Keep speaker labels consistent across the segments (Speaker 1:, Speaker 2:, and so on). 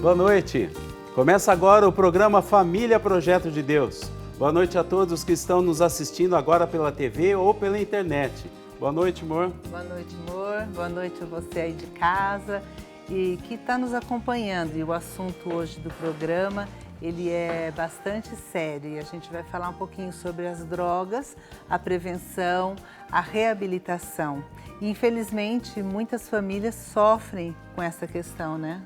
Speaker 1: Boa noite. Começa agora o programa Família Projeto de Deus. Boa noite a todos que estão nos assistindo agora pela TV ou pela internet. Boa noite, amor.
Speaker 2: Boa noite, amor. Boa noite a você aí de casa e que está nos acompanhando. E o assunto hoje do programa, ele é bastante sério e a gente vai falar um pouquinho sobre as drogas, a prevenção, a reabilitação. E, infelizmente, muitas famílias sofrem com essa questão, né?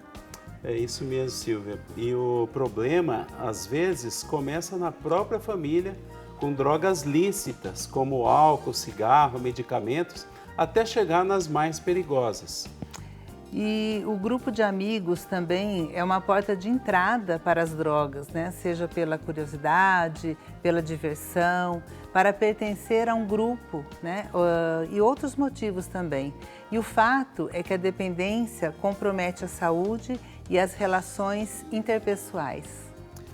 Speaker 1: É isso mesmo, Silvia. E o problema, às vezes, começa na própria família com drogas lícitas, como álcool, cigarro, medicamentos, até chegar nas mais perigosas.
Speaker 2: E o grupo de amigos também é uma porta de entrada para as drogas, né? Seja pela curiosidade, pela diversão, para pertencer a um grupo, né? E outros motivos também. E o fato é que a dependência compromete a saúde e as relações interpessoais.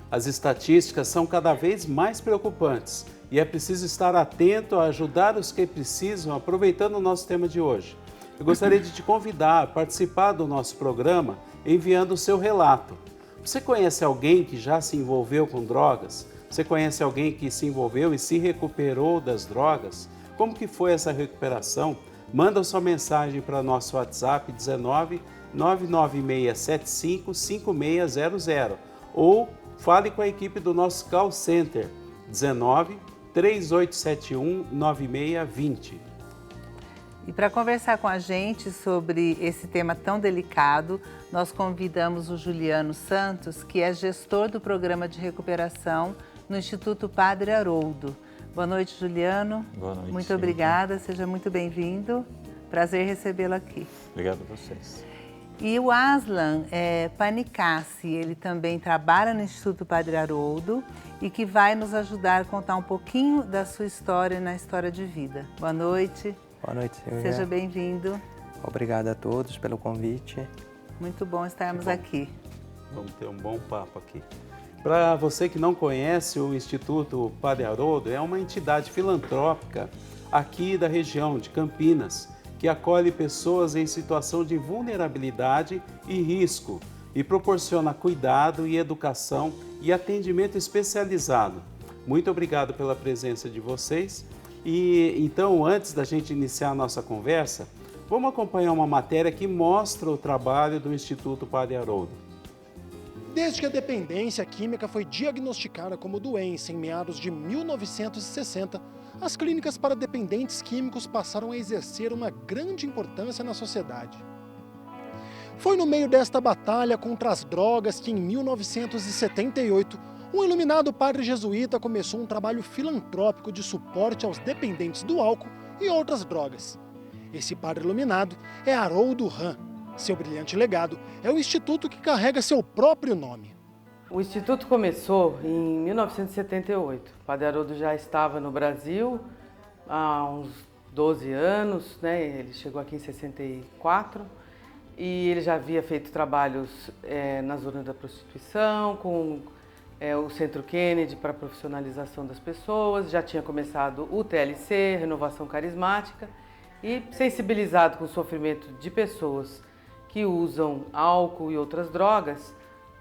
Speaker 1: As estatísticas são cada vez mais preocupantes e é preciso estar atento a ajudar os que precisam, aproveitando o nosso tema de hoje. Eu gostaria de te convidar a participar do nosso programa enviando o seu relato. Você conhece alguém que já se envolveu com drogas? Você conhece alguém que se envolveu e se recuperou das drogas? Como que foi essa recuperação? Manda sua mensagem para nosso WhatsApp 19 99675 5600 ou fale com a equipe do nosso call center 19 3871 9620.
Speaker 2: E para conversar com a gente sobre esse tema tão delicado, nós convidamos o Juliano Santos, que é gestor do programa de recuperação no Instituto Padre Haroldo. Boa noite, Juliano.
Speaker 3: Boa noite.
Speaker 2: Muito obrigada, seja muito bem-vindo. Prazer recebê-lo aqui.
Speaker 3: Obrigado a vocês.
Speaker 2: E o Aslan Panicassi, ele também trabalha no Instituto Padre Haroldo e que vai nos ajudar a contar um pouquinho da sua história na história de vida. Boa noite.
Speaker 4: Boa noite, Silvia.
Speaker 2: Seja bem-vindo.
Speaker 4: Obrigado a todos pelo convite.
Speaker 2: Muito bom estarmos aqui.
Speaker 1: Vamos ter um bom papo aqui. Para você que não conhece, o Instituto Padre Haroldo é uma entidade filantrópica aqui da região de Campinas, que acolhe pessoas em situação de vulnerabilidade e risco e proporciona cuidado e educação e atendimento especializado. Muito obrigado pela presença de vocês. E então, antes da gente iniciar a nossa conversa, vamos acompanhar uma matéria que mostra o trabalho do Instituto Padre Haroldo.
Speaker 5: Desde que a dependência química foi diagnosticada como doença em meados de 1960, as clínicas para dependentes químicos passaram a exercer uma grande importância na sociedade. Foi no meio desta batalha contra as drogas que, em 1978, um iluminado padre jesuíta começou um trabalho filantrópico de suporte aos dependentes do álcool e outras drogas. Esse padre iluminado é Haroldo Hahn. Seu brilhante legado é o instituto que carrega seu próprio nome.
Speaker 6: O Instituto começou em 1978. O Padre Haroldo já estava no Brasil há uns 12 anos, né? Ele chegou aqui em 64 e ele já havia feito trabalhos na zona da prostituição, com o Centro Kennedy para a profissionalização das pessoas, já tinha começado o TLC, Renovação Carismática, e sensibilizado com o sofrimento de pessoas que usam álcool e outras drogas,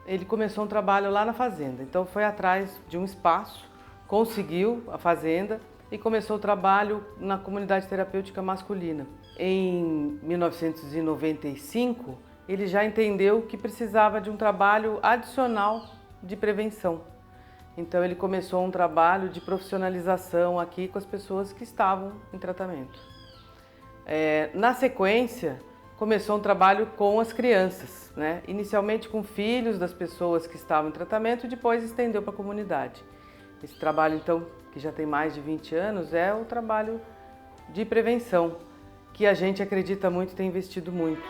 Speaker 6: ele começou um trabalho lá na fazenda. Então foi atrás de um espaço, conseguiu a fazenda e começou o trabalho na comunidade terapêutica masculina. Em 1995, ele já entendeu que precisava de um trabalho adicional de prevenção. Então ele começou um trabalho de profissionalização aqui com as pessoas que estavam em tratamento. Na sequência, começou um trabalho com as crianças, né? Inicialmente com filhos das pessoas que estavam em tratamento e depois estendeu para a comunidade. Esse trabalho, então, que já tem mais de 20 anos, é o trabalho de prevenção, que a gente acredita muito e tem investido muito.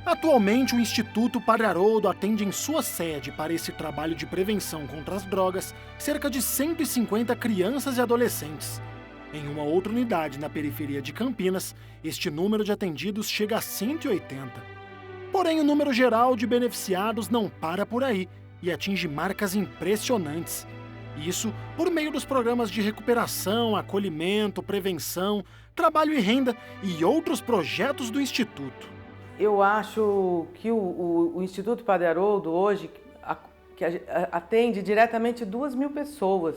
Speaker 5: Atualmente, o Instituto Padre Haroldo atende em sua sede para esse trabalho de prevenção contra as drogas cerca de 150 crianças e adolescentes. Em uma outra unidade na periferia de Campinas, este número de atendidos chega a 180. Porém, o número geral de beneficiados não para por aí e atinge marcas impressionantes. Isso por meio dos programas de recuperação, acolhimento, prevenção, trabalho e renda e outros projetos do Instituto.
Speaker 6: Eu acho que o Instituto Padre Haroldo hoje que atende diretamente 2.000 pessoas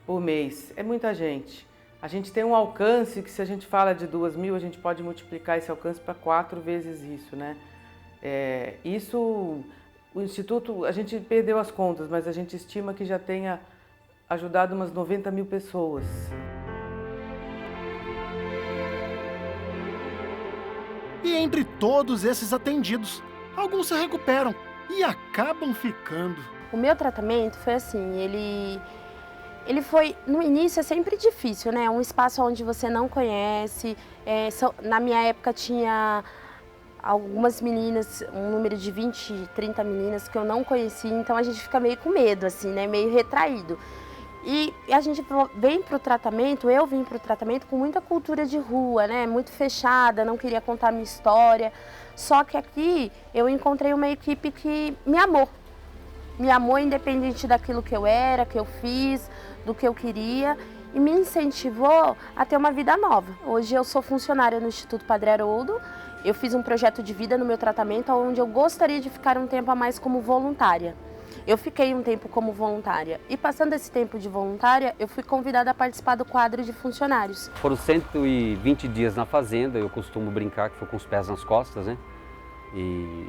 Speaker 6: por mês. É muita gente. A gente tem um alcance que, se a gente fala de 2.000, a gente pode multiplicar esse alcance para 4 vezes isso, né? O Instituto, a gente perdeu as contas, mas a gente estima que já tenha ajudado umas 90.000 pessoas.
Speaker 5: E entre todos esses atendidos, alguns se recuperam e acabam ficando.
Speaker 3: O meu tratamento foi assim, ele foi, no início é sempre difícil, né? Um espaço onde você não conhece, na minha época tinha algumas meninas, um número de 20, 30 meninas que eu não conhecia, então a gente fica meio com medo, assim, né? Meio retraído. E a gente vem para o tratamento, eu vim para o tratamento com muita cultura de rua, né? Muito fechada, não queria contar minha história. Só que aqui eu encontrei uma equipe que me amou. Me amou independente daquilo que eu era, que eu fiz, do que eu queria. E me incentivou a ter uma vida nova. Hoje eu sou funcionária no Instituto Padre Haroldo. Eu fiz um projeto de vida no meu tratamento, onde eu gostaria de ficar um tempo a mais como voluntária. Eu fiquei um tempo como voluntária e, passando esse tempo de voluntária, eu fui convidada a participar do quadro de funcionários.
Speaker 7: Foram 120 dias na fazenda, eu costumo brincar que foi com os pés nas costas, né? E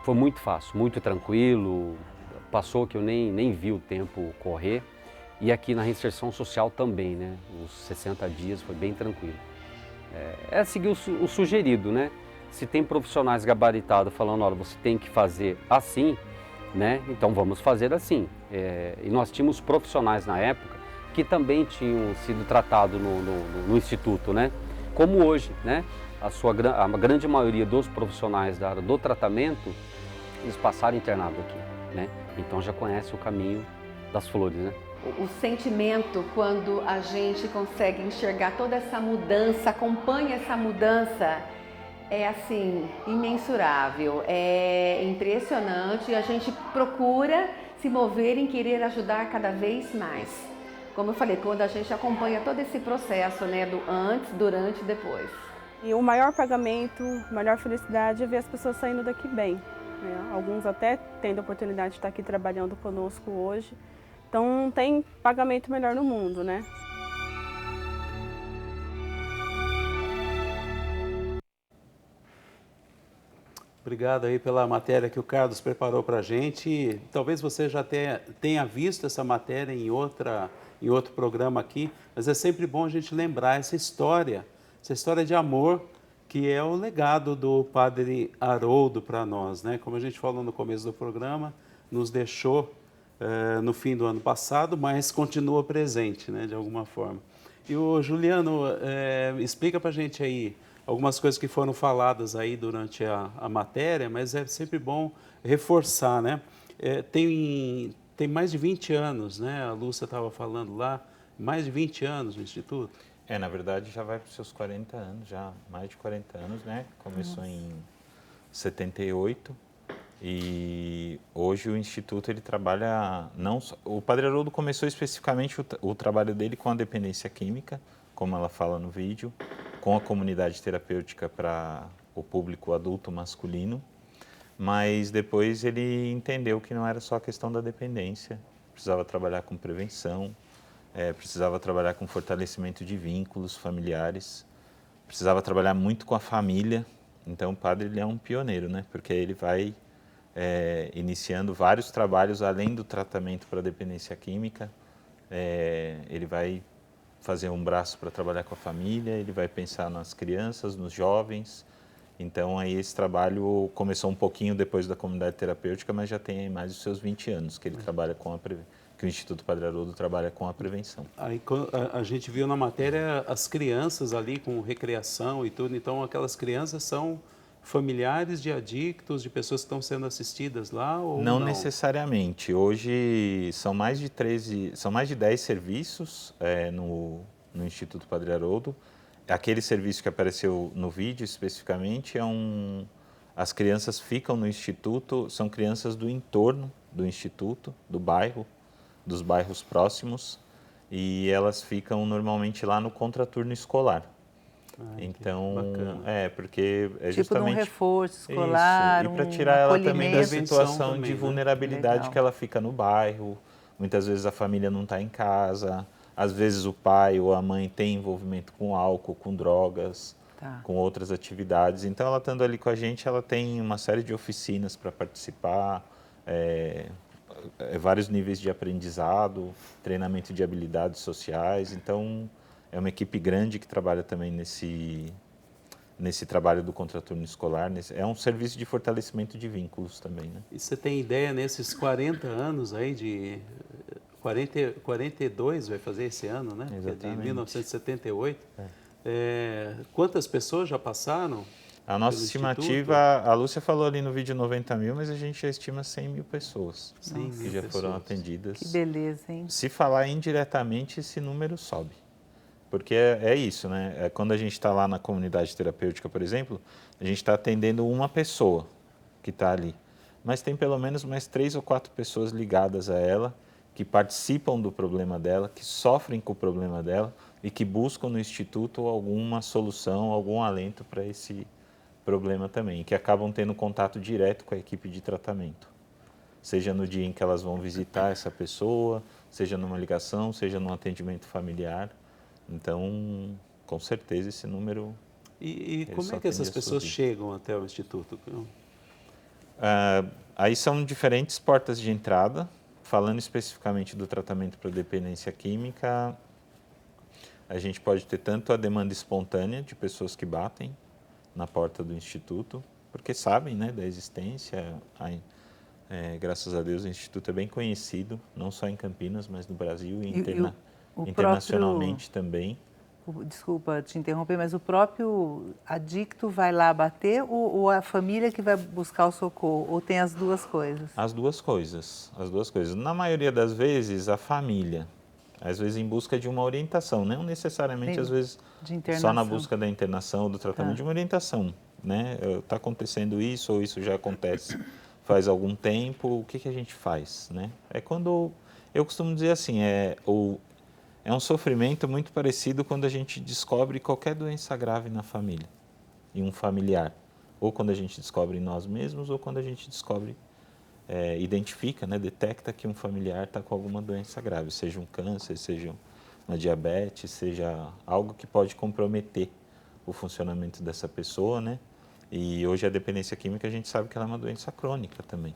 Speaker 7: foi muito fácil, muito tranquilo, passou que eu nem vi o tempo correr. E aqui na reinserção social também, né? Os 60 dias foi bem tranquilo. É seguir o sugerido, né? Se tem profissionais gabaritados falando, olha, você tem que fazer assim, né? Então vamos fazer assim. E nós tínhamos profissionais na época que também tinham sido tratados no Instituto, né? Como hoje, né? A grande maioria dos profissionais da área do tratamento, eles passaram internado aqui, né? Então já conhece o caminho das flores, né?
Speaker 8: O sentimento quando a gente consegue enxergar toda essa mudança, acompanha essa mudança, é assim, imensurável, é impressionante. A gente procura se mover em querer ajudar cada vez mais. Como eu falei, quando a gente acompanha todo esse processo, né, do antes, durante e depois.
Speaker 9: E o maior pagamento, a maior felicidade é ver as pessoas saindo daqui bem, né? Alguns até tendo a oportunidade de estar aqui trabalhando conosco hoje. Então não tem pagamento melhor no mundo, né?
Speaker 1: Obrigado aí pela matéria que o Carlos preparou para a gente. Talvez você já tenha visto essa matéria em outro programa aqui, mas é sempre bom a gente lembrar essa história de amor, que é o legado do Padre Haroldo para nós, né? Como a gente falou no começo do programa, nos deixou no fim do ano passado, mas continua presente, né, de alguma forma. E o Juliano, explica para a gente aí algumas coisas que foram faladas aí durante a matéria, mas é sempre bom reforçar, né? Tem mais de 20 anos, né? A Lúcia estava falando lá, mais de 20 anos no Instituto.
Speaker 10: Na verdade já vai para os seus 40 anos, já mais de 40 anos, né? Começou em 78. E hoje o Instituto ele trabalha, o Padre Haroldo começou especificamente o trabalho dele com a dependência química, como ela fala no vídeo, com a comunidade terapêutica para o público adulto masculino, mas depois ele entendeu que não era só a questão da dependência, precisava trabalhar com prevenção, precisava trabalhar com fortalecimento de vínculos familiares, precisava trabalhar muito com a família. Então o padre ele é um pioneiro, né? Porque ele vai iniciando vários trabalhos além do tratamento para dependência química. Ele vai fazer um braço para trabalhar com a família, ele vai pensar nas crianças, nos jovens. Então aí esse trabalho começou um pouquinho depois da comunidade terapêutica, mas já tem aí mais de seus 20 anos que ele trabalha que o Instituto Padre Haroldo trabalha com a prevenção.
Speaker 1: Aí a gente viu na matéria as crianças ali com recreação e tudo, então aquelas crianças são familiares de adictos, de pessoas que estão sendo assistidas lá ou não?
Speaker 10: Não necessariamente. Hoje são mais de 10 serviços no Instituto Padre Haroldo. Aquele serviço que apareceu no vídeo especificamente as crianças ficam no instituto, são crianças do entorno do instituto, do bairro, dos bairros próximos, e elas ficam normalmente lá no contraturno escolar. Então, porque é
Speaker 2: tipo
Speaker 10: justamente...
Speaker 2: de um reforço escolar,
Speaker 10: isso. E para tirar ela também da situação
Speaker 1: também,
Speaker 10: de
Speaker 1: né?
Speaker 10: vulnerabilidade
Speaker 2: Legal.
Speaker 10: que ela fica no bairro, muitas vezes a família não está em casa, às vezes o pai ou a mãe tem envolvimento com álcool, com drogas, com outras atividades. Então, ela estando ali com a gente, ela tem uma série de oficinas para participar, vários níveis de aprendizado, treinamento de habilidades sociais. Então, é uma equipe grande que trabalha também nesse trabalho do contraturno escolar. É um serviço de fortalecimento de vínculos também, né?
Speaker 1: E você tem ideia, nesses 40 anos aí de... 42 vai fazer esse ano, né?
Speaker 10: Exatamente.
Speaker 1: Que é de 1978. Quantas pessoas já passaram?
Speaker 10: A nossa estimativa, a Lúcia falou ali no vídeo 90 mil, mas a gente já estima 100 mil pessoas que já foram atendidas.
Speaker 2: Que beleza, hein?
Speaker 10: Se falar indiretamente, esse número sobe. Porque é isso, né? Quando a gente está lá na comunidade terapêutica, por exemplo, a gente está atendendo uma pessoa que está ali. Mas tem pelo menos mais 3 ou 4 pessoas ligadas a ela, que participam do problema dela, que sofrem com o problema dela e que buscam no Instituto alguma solução, algum alento para esse problema também, que acabam tendo contato direto com a equipe de tratamento. Seja no dia em que elas vão visitar essa pessoa, seja numa ligação, seja num atendimento familiar. Então, com certeza, esse número...
Speaker 1: E como é que essas pessoas chegam até o Instituto?
Speaker 10: Aí são diferentes portas de entrada. Falando especificamente do tratamento para dependência química, a gente pode ter tanto a demanda espontânea de pessoas que batem na porta do Instituto, porque sabem, né, da existência. Graças a Deus, o Instituto é bem conhecido, não só em Campinas, mas no Brasil e internacionalmente também.
Speaker 2: Desculpa te interromper, mas o próprio adicto vai lá bater ou a família que vai buscar o socorro? Ou tem as duas coisas?
Speaker 10: As duas coisas. Na maioria das vezes, a família. Às vezes em busca de uma orientação, não necessariamente, às vezes, só na busca da internação ou do tratamento, de uma orientação. Né? Está acontecendo isso ou isso já acontece faz algum tempo, o que a gente faz? Né? É quando, eu costumo dizer assim, é um sofrimento muito parecido quando a gente descobre qualquer doença grave na família, em um familiar. Ou quando a gente descobre em nós mesmos, ou quando a gente descobre, identifica, né, detecta que um familiar está com alguma doença grave, seja um câncer, seja uma diabetes, seja algo que pode comprometer o funcionamento dessa pessoa, né? E hoje a dependência química a gente sabe que ela é uma doença crônica também.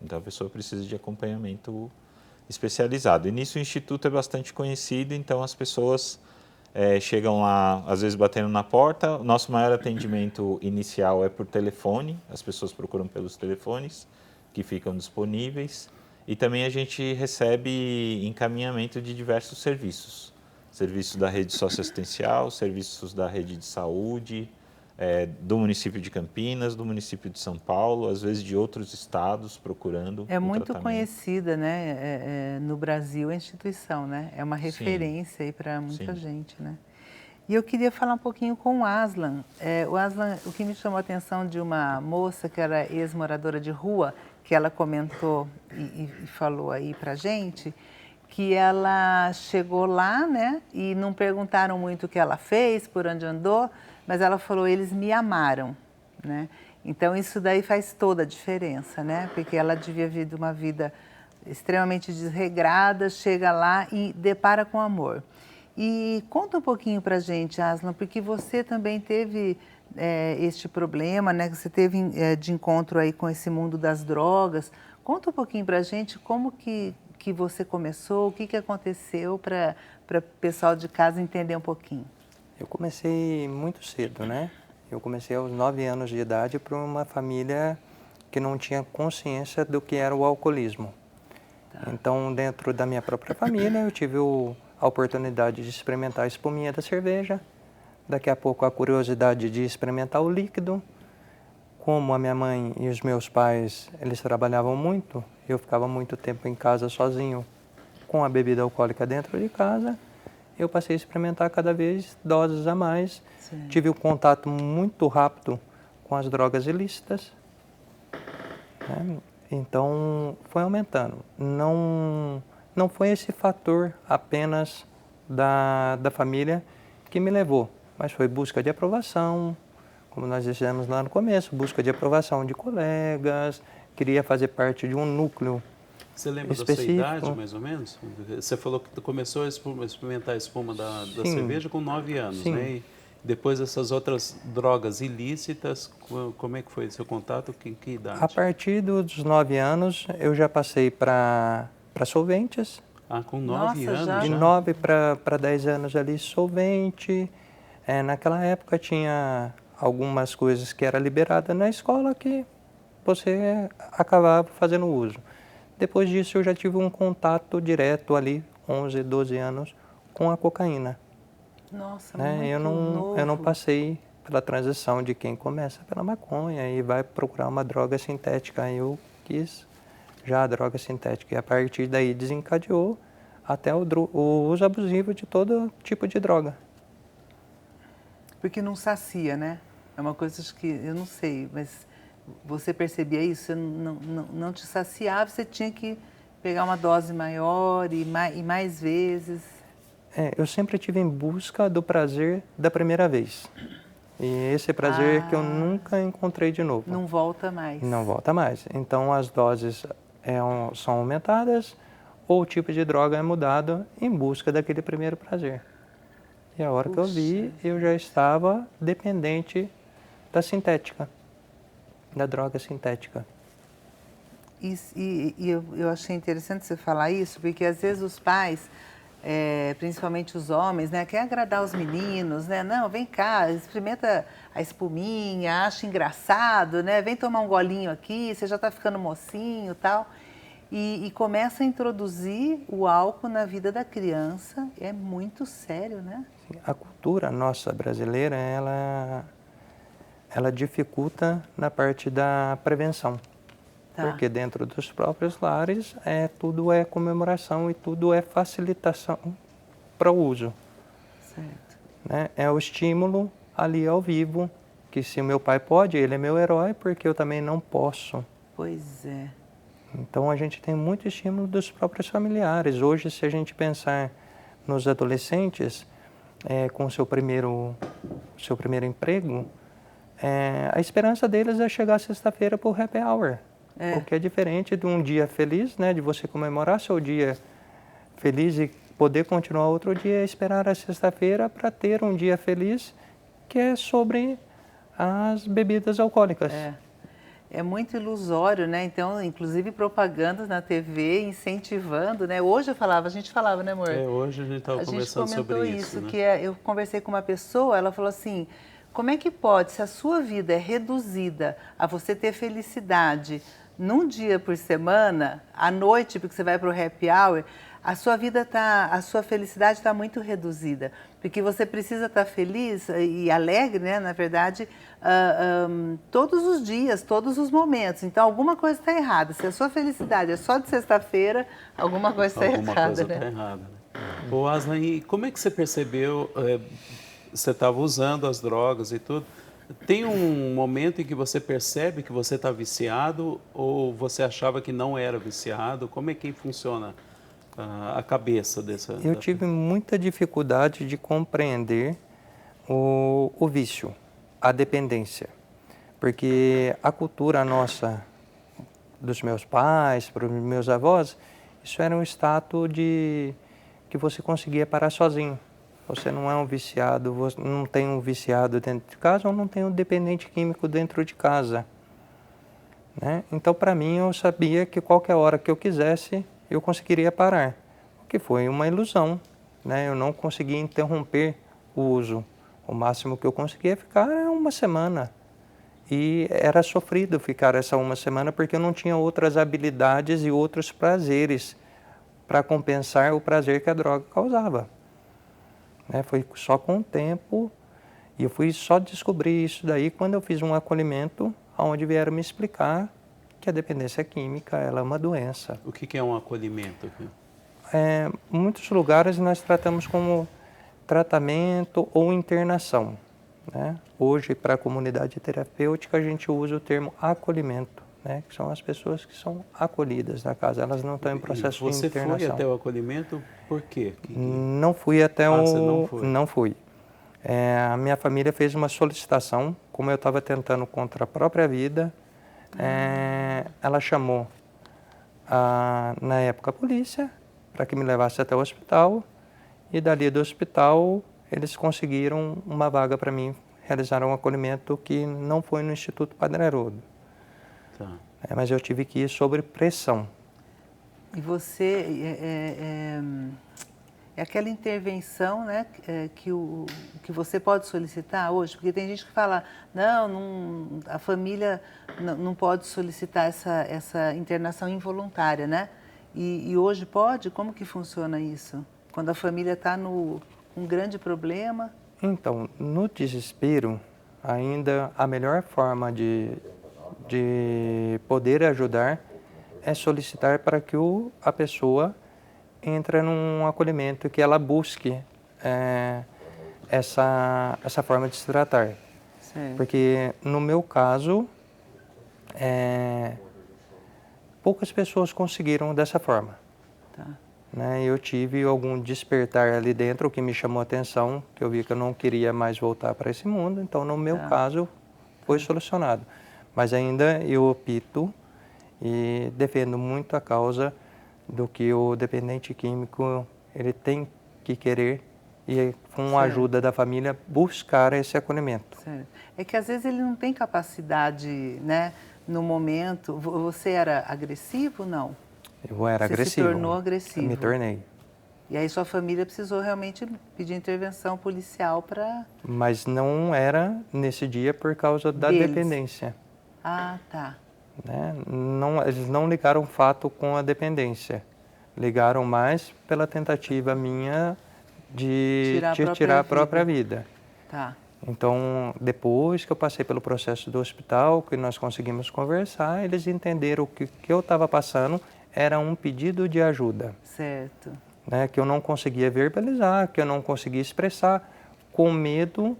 Speaker 10: Então a pessoa precisa de acompanhamento especializado. E nisso o Instituto é bastante conhecido, então as pessoas chegam lá, às vezes batendo na porta. O nosso maior atendimento inicial é por telefone, as pessoas procuram pelos telefones que ficam disponíveis. E também a gente recebe encaminhamento de diversos serviços. Serviços da rede socioassistencial, serviços da rede de saúde, do município de Campinas, do município de São Paulo, às vezes de outros estados procurando
Speaker 2: É muito
Speaker 10: tratamento.
Speaker 2: conhecida, né, no Brasil a instituição, né? É uma referência aí para muita gente, né? E eu queria falar um pouquinho com o Aslan. O Aslan, o que me chamou a atenção de uma moça que era ex-moradora de rua, que ela comentou e falou aí pra gente, que ela chegou lá, né, e não perguntaram muito o que ela fez, por onde andou, mas ela falou, eles me amaram, né? Então isso daí faz toda a diferença, né? Porque ela devia vir de uma vida extremamente desregrada, chega lá e depara com amor. E conta um pouquinho pra gente, Aslan, porque você também teve este problema, né? Você teve de encontro aí com esse mundo das drogas. Conta um pouquinho pra gente como que você começou, o que aconteceu para o pessoal de casa entender um pouquinho.
Speaker 4: Eu comecei muito cedo, né? Eu comecei aos 9 anos de idade para uma família que não tinha consciência do que era o alcoolismo. Então, dentro da minha própria família, eu tive a oportunidade de experimentar a espuminha da cerveja. Daqui a pouco, a curiosidade de experimentar o líquido. Como a minha mãe e os meus pais, eles trabalhavam muito, eu ficava muito tempo em casa sozinho com a bebida alcoólica dentro de casa. Eu passei a experimentar cada vez doses a mais. Sim. Tive um contato muito rápido com as drogas ilícitas. né? Então, foi aumentando. Não foi esse fator apenas da família que me levou, mas foi busca de aprovação, como nós dissemos lá no começo, busca de aprovação de colegas, queria fazer parte de um núcleo
Speaker 1: Você lembra
Speaker 4: específico.
Speaker 1: da sua idade, mais ou menos? Você falou que começou a experimentar a espuma da cerveja com 9 anos,
Speaker 4: Sim.
Speaker 1: né? E depois essas outras drogas ilícitas, como é que foi seu contato? Que idade?
Speaker 4: A partir dos 9 anos, eu já passei para solventes.
Speaker 1: Ah, com 9
Speaker 2: Nossa,
Speaker 1: anos
Speaker 2: já?
Speaker 4: De 9 para 10 anos ali, solvente. Naquela época tinha algumas coisas que era liberada na escola que você acabava fazendo uso. Depois disso eu já tive um contato direto ali, 11, 12 anos, com a cocaína.
Speaker 2: Nossa,
Speaker 4: Né?
Speaker 2: muito
Speaker 4: Eu não
Speaker 2: novo.
Speaker 4: passei pela transição de quem começa pela maconha e vai procurar uma droga sintética. Eu quis já a droga sintética e a partir daí desencadeou até o uso abusivo de todo tipo de droga.
Speaker 2: Porque não sacia, né? É uma coisa que eu não sei, mas você percebia isso? Você não te saciava, você tinha que pegar uma dose maior e mais vezes.
Speaker 4: Eu sempre tive em busca do prazer da primeira vez. E esse prazer que eu nunca encontrei de novo.
Speaker 2: Não volta mais.
Speaker 4: Não volta mais. Então as doses são aumentadas ou o tipo de droga é mudado em busca daquele primeiro prazer. E a hora que eu vi, eu já estava dependente da sintética, da droga sintética.
Speaker 2: E eu achei interessante você falar isso, porque às vezes os pais, principalmente os homens, né, querem agradar os meninos, né? Não, vem cá, experimenta a espuminha, acha engraçado, né? Vem tomar um golinho aqui, você já está ficando mocinho e tal. E começa a introduzir o álcool na vida da criança, é muito sério, né?
Speaker 4: A cultura nossa brasileira, ela dificulta na parte da prevenção.
Speaker 2: Tá.
Speaker 4: Porque dentro dos próprios lares, tudo é comemoração e tudo é facilitação para o uso.
Speaker 2: Certo.
Speaker 4: Né? É o estímulo ali ao vivo, que se o meu pai pode, ele é meu herói, porque eu também não posso.
Speaker 2: Pois é.
Speaker 4: Então a gente tem muito estímulo dos próprios familiares. Hoje, se a gente pensar nos adolescentes, com o seu primeiro emprego, a esperança deles é chegar sexta-feira para o happy hour. O que é diferente de um dia feliz, né, de você comemorar seu dia feliz e poder continuar outro dia, esperar a sexta-feira para ter um dia feliz, que é sobre as bebidas alcoólicas.
Speaker 2: É muito ilusório, né? Então, inclusive propagandas na TV incentivando, né? Hoje a gente falava, né, amor?
Speaker 1: Hoje a gente estava conversando sobre isso, né?
Speaker 2: Que eu conversei com uma pessoa, ela falou assim, como é que pode, se a sua vida é reduzida a você ter felicidade num dia por semana, à noite, porque você vai para o happy hour, a sua felicidade está muito reduzida, porque você precisa estar feliz e alegre, né? Na verdade, todos os dias, todos os momentos. Então, alguma coisa está errada. Se a sua felicidade é só de sexta-feira, alguma coisa está errada,
Speaker 1: Alguma coisa
Speaker 2: né?
Speaker 1: está errada. Né? Ô, Aslan, e como é que você percebeu, você estava usando as drogas e tudo, tem um momento em que você percebe que você está viciado ou você achava que não era viciado? Como é que funciona a cabeça dessa...
Speaker 4: Eu tive muita dificuldade de compreender o vício, a dependência, porque a cultura nossa, dos meus pais, para os meus avós, isso era um status de que você conseguia parar sozinho. Você não é um viciado, você não tem um viciado dentro de casa ou não tem um dependente químico dentro de casa. Né? Então, para mim, eu sabia que qualquer hora que eu quisesse, eu conseguiria parar. O que foi uma ilusão. Né? Eu não conseguia interromper o uso. O máximo que eu conseguia ficar era uma semana. E era sofrido ficar essa uma semana porque eu não tinha outras habilidades e outros prazeres para compensar o prazer que a droga causava. Foi só com o tempo, e eu fui só descobrir isso daí quando eu fiz um acolhimento, onde vieram me explicar que a dependência química ela é uma doença.
Speaker 1: O que é um acolhimento?
Speaker 4: Muitos lugares nós tratamos como tratamento ou internação. Né? Hoje, para a comunidade terapêutica, a gente usa o termo acolhimento. né, que são as pessoas que são acolhidas na casa, elas não estão em processo de
Speaker 1: Você
Speaker 4: internação.
Speaker 1: foi até o acolhimento por quê?
Speaker 4: Não fui até o...
Speaker 1: Você não foi?
Speaker 4: Não fui. A minha família fez uma solicitação, como eu estava tentando contra a própria vida, ela chamou, na época, a polícia para que me levasse até o hospital, e dali do hospital eles conseguiram uma vaga para mim, realizaram um acolhimento que não foi no Instituto Padre Haroldo.
Speaker 1: Tá.
Speaker 4: Mas eu tive que ir sob pressão.
Speaker 2: E você, é aquela intervenção, né, que você pode solicitar hoje? Porque tem gente que fala, não a família não pode solicitar essa internação involuntária, né? E hoje pode? Como que funciona isso? Quando a família está com um grande problema?
Speaker 4: Então, no desespero, ainda a melhor forma de poder ajudar é solicitar para que a pessoa entre num acolhimento, que ela busque essa forma de se tratar.
Speaker 2: Certo.
Speaker 4: Porque, no meu caso, poucas pessoas conseguiram dessa forma.
Speaker 2: Tá.
Speaker 4: Né? Eu tive algum despertar ali dentro que me chamou a atenção, que eu vi que eu não queria mais voltar para esse mundo, então no meu caso foi solucionado. Mas ainda eu opto e defendo muito a causa do que o dependente químico ele tem que querer e com a ajuda da família buscar esse acolhimento.
Speaker 2: Certo. É que às vezes ele não tem capacidade, né, no momento. Você era agressivo, não?
Speaker 4: Eu era agressivo.
Speaker 2: Você se tornou agressivo.
Speaker 4: Eu me tornei.
Speaker 2: E aí sua família precisou realmente pedir intervenção policial para...
Speaker 4: Mas não era nesse dia por causa da dependência.
Speaker 2: Ah, tá.
Speaker 4: Né? Eles não ligaram o fato com a dependência. Ligaram mais pela tentativa minha de tirar a própria vida.
Speaker 2: Tá.
Speaker 4: Então, depois que eu passei pelo processo do hospital, que nós conseguimos conversar, eles entenderam que o que eu estava passando era um pedido de ajuda.
Speaker 2: Certo.
Speaker 4: Né, que eu não conseguia verbalizar, que eu não conseguia expressar, com medo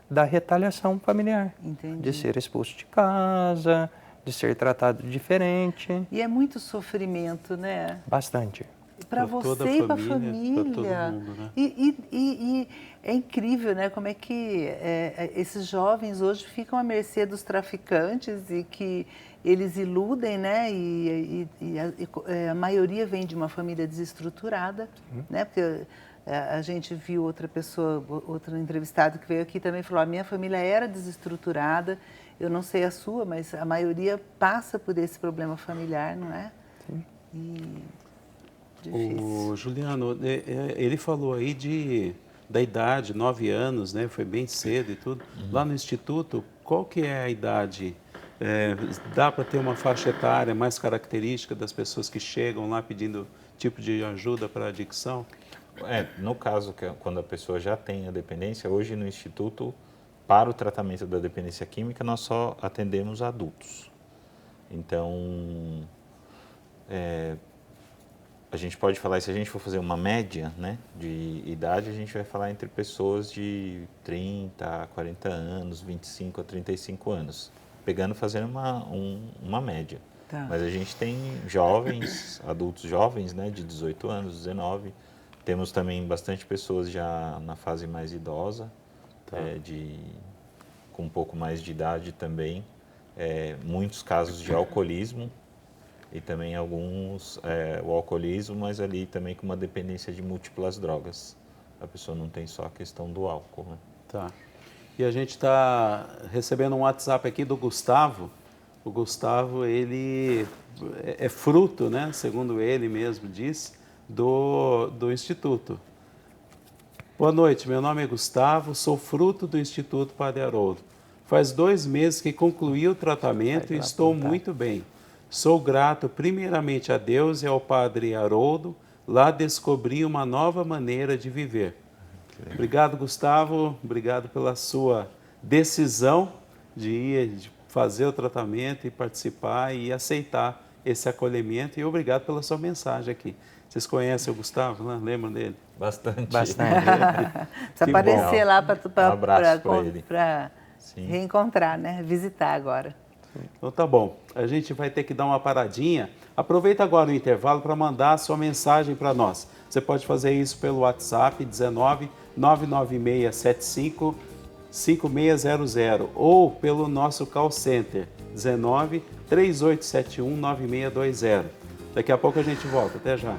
Speaker 4: da retaliação familiar.
Speaker 2: Entendi.
Speaker 4: De ser expulso de casa, de ser tratado diferente.
Speaker 2: E é muito sofrimento, né?
Speaker 4: Bastante.
Speaker 2: Para você e para a família.
Speaker 1: Para todo mundo, né?
Speaker 2: E é incrível, né? Como é que esses jovens hoje ficam à mercê dos traficantes e que eles iludem, né? E a maioria vem de uma família desestruturada, né? Porque a gente viu outra pessoa, outra entrevistada que veio aqui também falou: a minha família era desestruturada. Eu não sei a sua, mas a maioria passa por esse problema familiar, não é?
Speaker 4: Sim.
Speaker 2: Difícil.
Speaker 1: O Juliano, ele falou aí da idade, 9 anos, né? Foi bem cedo e tudo. Lá no Instituto, qual que é a idade? Dá para ter uma faixa etária mais característica das pessoas que chegam lá pedindo tipo de ajuda para a adicção?
Speaker 10: No caso, quando a pessoa já tem a dependência, hoje no Instituto, para o tratamento da dependência química, nós só atendemos adultos. Então, a gente pode falar, se a gente for fazer uma média, né, de idade, a gente vai falar entre pessoas de 30 a 40 anos, 25 a 35 anos, fazendo uma média.
Speaker 2: Tá.
Speaker 10: Mas a gente tem jovens, adultos jovens, né, de 18 anos, 19. Temos também bastante pessoas já na fase mais idosa, com um pouco mais de idade também. Muitos casos de alcoolismo e também alguns, o alcoolismo, mas ali também com uma dependência de múltiplas drogas. A pessoa não tem só a questão do álcool, né?
Speaker 1: Tá. E a gente está recebendo um WhatsApp aqui do Gustavo. O Gustavo, ele é fruto, né, segundo ele mesmo diz, do Instituto. Boa noite, meu nome é Gustavo, sou fruto do Instituto Padre Haroldo. Faz 2 meses que concluí o tratamento e estou muito bem. Sou grato primeiramente a Deus e ao Padre Haroldo. Lá descobri uma nova maneira de viver. Obrigado, Gustavo. Obrigado pela sua decisão de fazer o tratamento e participar e aceitar esse acolhimento. E obrigado pela sua mensagem aqui. Vocês conhecem o Gustavo, né? Lembram dele?
Speaker 10: Bastante.
Speaker 2: Se aparecer lá para
Speaker 10: Um abraço para ele.
Speaker 2: reencontrar, né? Visitar agora.
Speaker 1: Então tá bom, a gente vai ter que dar uma paradinha. Aproveita agora o intervalo para mandar a sua mensagem para nós. Você pode fazer isso pelo WhatsApp 19 99675 5600 ou pelo nosso call center 19 3871 9620. Daqui a pouco a gente volta. Até já.